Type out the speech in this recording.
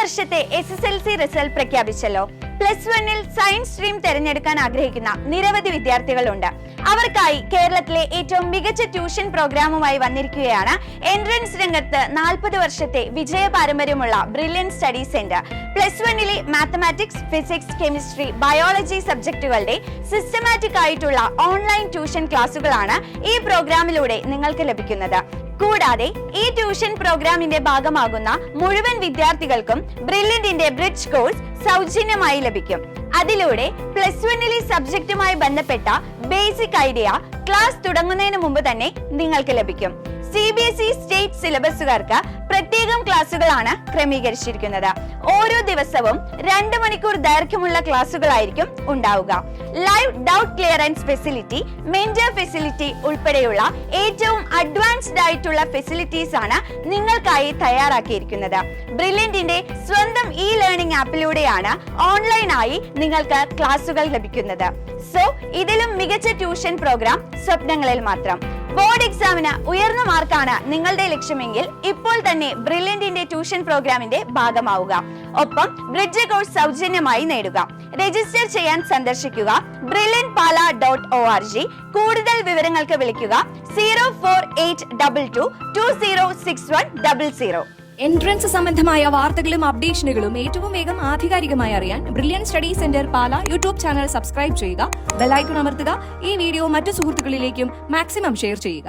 വർഷത്തെ SSLC result പ്രഖ്യാപിച്ചല്ലോ. +1 science stream തിരഞ്ഞെടുക്കാൻ ആഗ്രഹിക്കുന്ന നിരവധി വിദ്യാർത്ഥികളുണ്ട്. അവർക്കായി കേരളത്തിലെ ഏറ്റവും മികച്ച ട്യൂഷൻ പ്രോഗ്രാമുമായി വന്നിരിക്കുകയാണ് എൻട്രൻസ് രംഗത്ത് 40 വർഷത്തെ വിജയ പാരമ്പര്യമുള്ള Brilliant Study Centre. +1 mathematics, physics, chemistry, biology സബ്ജക്റ്റുകളുടെ സിസ്റ്റമാറ്റിക് ആയിട്ടുള്ള ഓൺലൈൻ ട്യൂഷൻ ക്ലാസുകളാണ് ഈ പ്രോഗ്രാമിലൂടെ നിങ്ങൾക്ക് ലഭിക്കുന്നത്. കൂടാതെ ഈ ട്യൂഷൻ പ്രോഗ്രാമിന്റെ ഭാഗമാകുന്ന മുഴുവൻ വിദ്യാർത്ഥികൾക്കും ബ്രില്യന്റിന്റെ ബ്രിഡ്ജ് കോഴ്സ് സൗജന്യമായി ലഭിക്കും. അതിലൂടെ +1 സബ്ജക്റ്റുമായി ബന്ധപ്പെട്ട ബേസിക് ഐഡിയ ക്ലാസ് തുടങ്ങുന്നതിന് മുമ്പ് തന്നെ നിങ്ങൾക്ക് ലഭിക്കും. CBSE സ്റ്റേറ്റ് സിലബസുകാർക്ക് പ്രത്യേകം ക്ലാസുകളാണ് ക്രമീകരിച്ചിരിക്കുന്നത്. ഓരോ ദിവസവും 2 മണിക്കൂർ ദൈർഘ്യമുള്ള ക്ലാസുകളായിരിക്കും ഉണ്ടാവുക. Live doubt clearance facility, mentor facility ഉൾപ്പെടെയുള്ള ഏറ്റവും അഡ്വാൻസ്ഡ് ആയിട്ടുള്ള ഫെസിലിറ്റീസ് ആണ് നിങ്ങൾക്കായി തയ്യാറാക്കിയിരിക്കുന്നത്. ബ്രില്യന്റിന്റെ സ്വന്തം ലേണിംഗ് ആപ്പിലൂടെയാണ് ഓൺലൈനായി നിങ്ങൾക്ക് ക്ലാസുകൾ ലഭിക്കുന്നത്. സോ ഇതിലും മികച്ച ട്യൂഷൻ പ്രോഗ്രാം സ്വപ്നങ്ങളിൽ മാത്രം. ബോർഡ് എക്സാമിന് ഉയർന്ന മാർക്കാണ് നിങ്ങളുടെ ലക്ഷ്യമെങ്കിൽ ഇപ്പോൾ തന്നെ ബ്രില്യന്റിന്റെ ട്യൂഷൻ പ്രോഗ്രാമിന്റെ ഭാഗമാവുക. ഒപ്പം ബ്രിഡ്ജ് കോഴ്സ് സൗജന്യമായി നേടുക. രജിസ്റ്റർ ചെയ്യാൻ സന്ദർശിക്കുക brilliantpala.org. കൂടുതൽ വിവരങ്ങൾക്ക് വിളിക്കുക 04822206100. എൻട്രൻസ് സംബന്ധമായ വാർത്തകളും അപ്ഡേഷനുകളും ഏറ്റവും വേഗം ആധികാരികമായി അറിയാൻ ബ്രില്യൻ സ്റ്റഡി സെന്റർ പാല യൂട്യൂബ് ചാനൽ സബ്സ്ക്രൈബ് ചെയ്യുക, ബെൽ ഐക്കൺ അമർത്തുക. ഈ വീഡിയോ മറ്റു സുഹൃത്തുക്കളിലേക്കും മാക്സിമം ഷെയർ ചെയ്യുക.